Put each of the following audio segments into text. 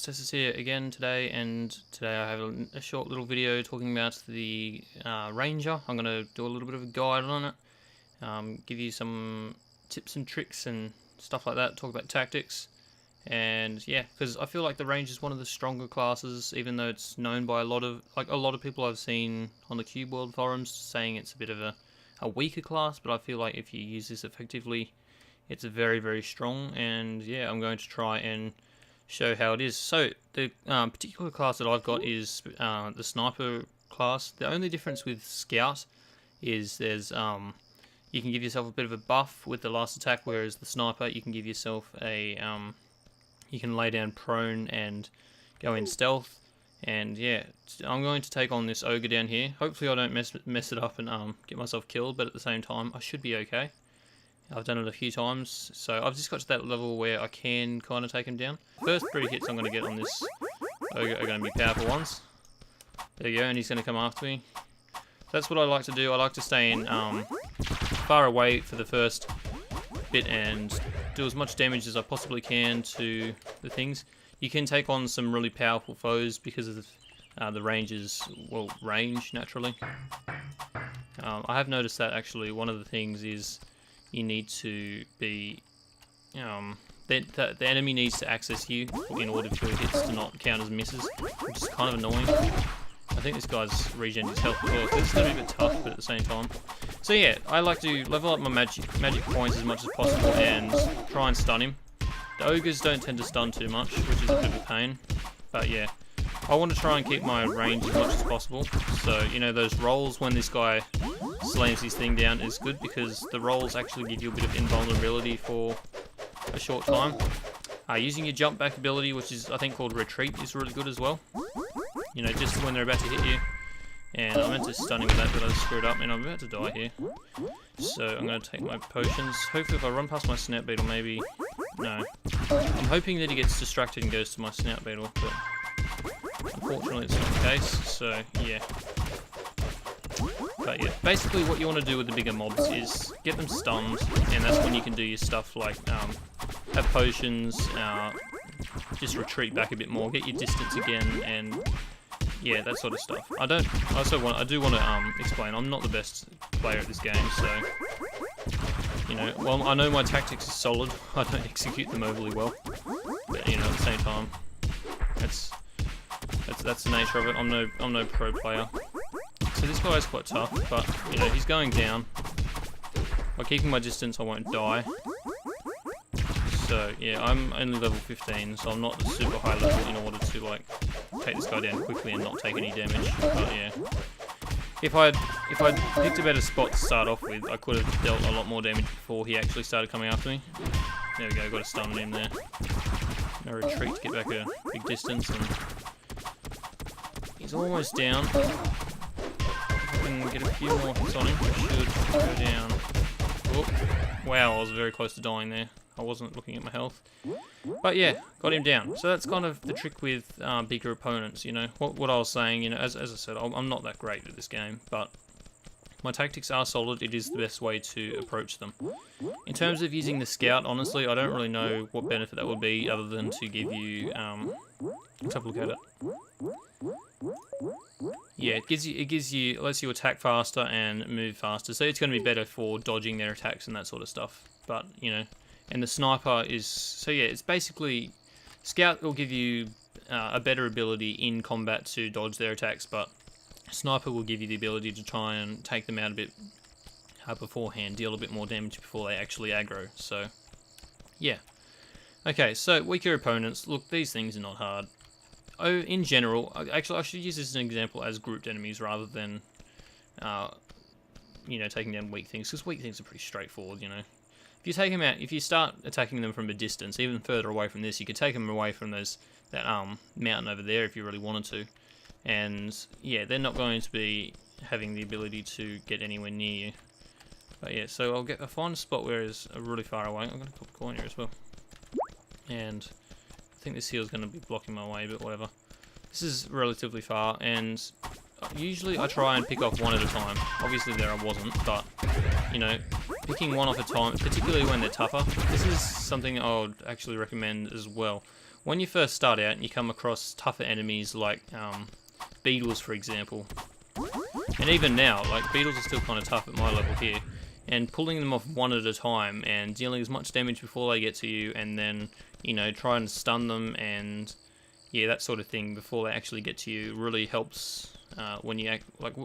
Tessus here again today, and today I have a short little video talking about the Ranger. I'm going to do a little bit of a guide on it, give you some tips and tricks and stuff like that, talk about tactics, and yeah, because I feel like the Ranger is one of the stronger classes, even though it's known by a lot of people I've seen on the Cube World forums saying it's a bit of a weaker class, but I feel like if you use this effectively, it's very, very strong, and yeah, I'm going to try and show how it is. So the particular class that I've got is the Sniper class. The only difference with Scout is there's you can give yourself a bit of a buff with the last attack, whereas the Sniper you can give yourself a you can lay down prone and go in stealth. And yeah, I'm going to take on this Ogre down here. Hopefully I don't mess it up and get myself killed, but at the same time I should be okay. I've done it a few times, so I've just got to that level where I can kind of take him down. First 3 hits I'm going to get on this Ogre are going to be powerful ones. There you go, and he's going to come after me. That's what I like to do. I like to stay in far away for the first bit and do as much damage as I possibly can to the things. You can take on some really powerful foes because of the Ranger's, well, range, naturally. I have noticed that actually one of the things is you need to be, the enemy needs to access you in order for your hits to not count as misses, which is kind of annoying. I think this guy's regen his health as well, so this is going to be a bit tough, but at the same time. So yeah, I like to level up my magic points as much as possible and try and stun him. The Ogres don't tend to stun too much, which is a bit of a pain, but yeah. I want to try and keep my range as much as possible, so, you know, those rolls when this guy slams his thing down is good because the rolls actually give you a bit of invulnerability for a short time. Using your jump back ability, which is I think called retreat, is really good as well. You know, just when they're about to hit you. And I meant to stun him with that, but I screwed up and I'm about to die here. So I'm going to take my potions. Hopefully if I run past my Snout Beetle, maybe... No. I'm hoping that he gets distracted and goes to my Snout Beetle, but unfortunately it's not the case, so yeah. But yeah, basically what you want to do with the bigger mobs is get them stunned, and that's when you can do your stuff like have potions, just retreat back a bit more, get your distance again, and yeah, that sort of stuff. I do want to explain, I'm not the best player at this game, so you know, well, I know my tactics are solid, I don't execute them overly well, but you know, at the same time, that's the nature of it. I'm no pro player. So this guy is quite tough, but you know, he's going down. By keeping my distance, I won't die. So yeah, I'm only level 15, so I'm not super high level in order to like take this guy down quickly and not take any damage. But yeah, if I'd picked a better spot to start off with, I could have dealt a lot more damage before he actually started coming after me. There we go, got a stun on him there. No retreat to get back a big distance, and he's almost down. If I can get a few more hits on him, I should go down. Oh, wow, I was very close to dying there. I wasn't looking at my health. But yeah, got him down. So that's kind of the trick with bigger opponents, you know. What I was saying, you know, as I said, I'm not that great at this game, but my tactics are solid. It is the best way to approach them. In terms of using the Scout, honestly, I don't really know what benefit that would be other than to give you, let's have a look at it. Yeah, it lets you attack faster and move faster, so it's going to be better for dodging their attacks and that sort of stuff. But, you know, and the Sniper is, so yeah, it's basically, Scout will give you a better ability in combat to dodge their attacks, but Sniper will give you the ability to try and take them out a bit beforehand, deal a bit more damage before they actually aggro, so yeah. Okay, so weaker opponents, look, these things are not hard. Oh, in general, actually I should use this as an example as grouped enemies rather than, you know, taking down weak things, because weak things are pretty straightforward, you know. If you take them out, if you start attacking them from a distance, even further away from this, you could take them away from that mountain over there if you really wanted to. And yeah, they're not going to be having the ability to get anywhere near you. But yeah, so I'll find a spot where it's really far away. I'm going to pop a coin here as well. And I think this heel's going to be blocking my way, but whatever. This is relatively far, and usually I try and pick off one at a time. Obviously there I wasn't, but you know, picking one off a time, particularly when they're tougher, this is something I would actually recommend as well. when you first start out and you come across tougher enemies like beetles, for example, and even now, like, beetles are still kind of tough at my level here, and pulling them off one at a time and dealing as much damage before they get to you, and then, you know, try and stun them and, yeah, that sort of thing before they actually get to you really helps. When you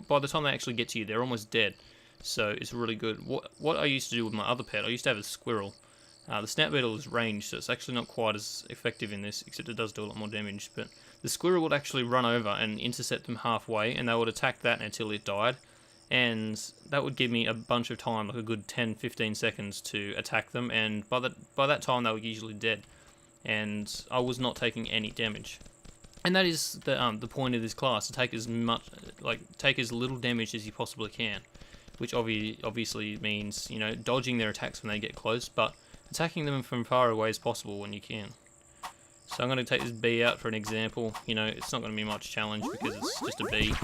by the time they actually get to you, they're almost dead. So it's really good. What I used to do with my other pet, I used to have a squirrel. The snap beetle is ranged, so it's actually not quite as effective in this, except it does do a lot more damage. But the squirrel would actually run over and intercept them halfway, and they would attack that until it died. And that would give me a bunch of time, like a good 10-15 seconds to attack them, and by that time they were usually dead, and I was not taking any damage. And that is the point of this class, to take as little damage as you possibly can, which obviously means, you know, dodging their attacks when they get close, but attacking them from far away as possible when you can. So I'm going to take this bee out for an example. You know, it's not going to be much challenge because it's just a bee.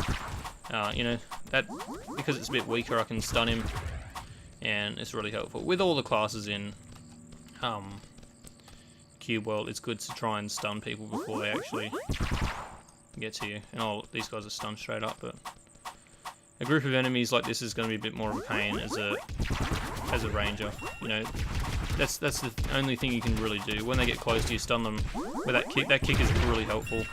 You know, that because it's a bit weaker, I can stun him, and it's really helpful. With all the classes in Cube World, it's good to try and stun people before they actually get to you. And these guys are stunned straight up, but a group of enemies like this is going to be a bit more of a pain as a ranger. You know, that's the only thing you can really do. When they get close to you, stun them with that kick. That kick is really helpful.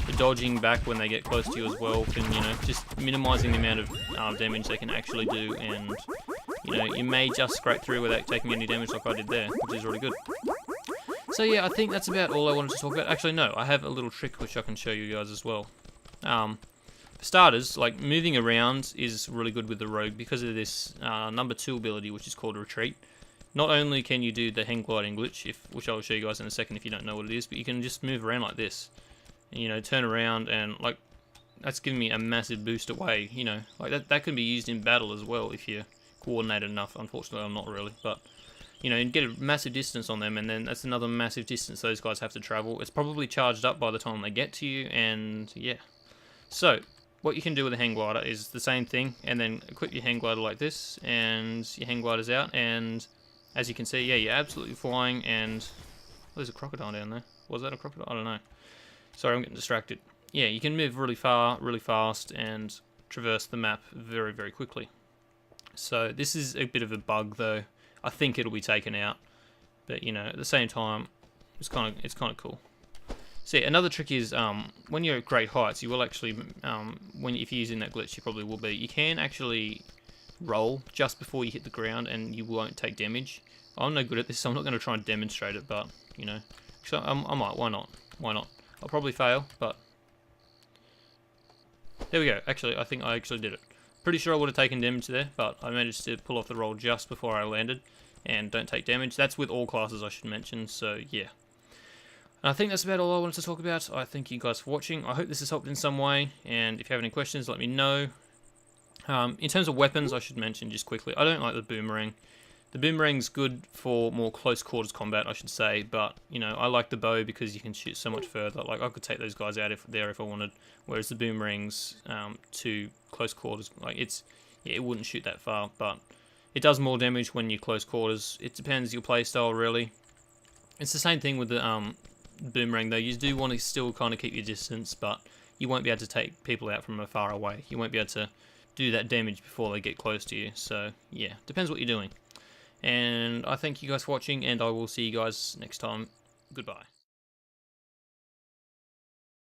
The dodging back when they get close to you as well can, you know, just minimising the amount of damage they can actually do, and, you know, you may just scrape through without taking any damage like I did there, which is really good. So yeah, I think that's about all I wanted to talk about. Actually, no, I have a little trick which I can show you guys as well. For starters, like, moving around is really good with the rogue because of this number 2 ability, which is called retreat. Not only can you do the hang gliding glitch, which I'll show you guys in a second if you don't know what it is, but you can just move around like this. And, you know, turn around, and, like, that's giving me a massive boost away, you know. Like, that can be used in battle as well if you're coordinated enough. Unfortunately, I'm not really, but, you know, you get a massive distance on them, and then that's another massive distance those guys have to travel. It's probably charged up by the time they get to you, and, yeah. So, what you can do with a hang glider is the same thing, and then equip your hang glider like this, and your hang glider's out, and as you can see, yeah, you're absolutely flying, and there's a crocodile down there. Was that a crocodile? I don't know. Sorry, I'm getting distracted. Yeah, you can move really far, really fast, and traverse the map very, very quickly. So this is a bit of a bug, though. I think it'll be taken out, but, you know, at the same time, it's kind of cool. So yeah, another trick is when you're at great heights, you will actually, if you're using that glitch, you probably will be. You can actually roll just before you hit the ground, and you won't take damage. I'm no good at this, so I'm not going to try and demonstrate it, but, you know, so I might. Why not? Why not? I'll probably fail, but there we go. Actually, I think I actually did it. Pretty sure I would have taken damage there, but I managed to pull off the roll just before I landed, and don't take damage. That's with all classes, I should mention, so yeah. And I think that's about all I wanted to talk about. I thank you guys for watching. I hope this has helped in some way, and if you have any questions, let me know. In terms of weapons, I should mention just quickly, I don't like the boomerang. The boomerang's good for more close quarters combat, I should say, but, you know, I like the bow because you can shoot so much further. Like, I could take those guys out if I wanted, whereas the boomerang's to close quarters, like, it wouldn't shoot that far, but it does more damage when you're close quarters. It depends your playstyle, really. It's the same thing with the boomerang, though. You do want to still kind of keep your distance, but you won't be able to take people out from far away. You won't be able to do that damage before they get close to you, so yeah, depends what you're doing. And I thank you guys for watching, and I will see you guys next time. Goodbye.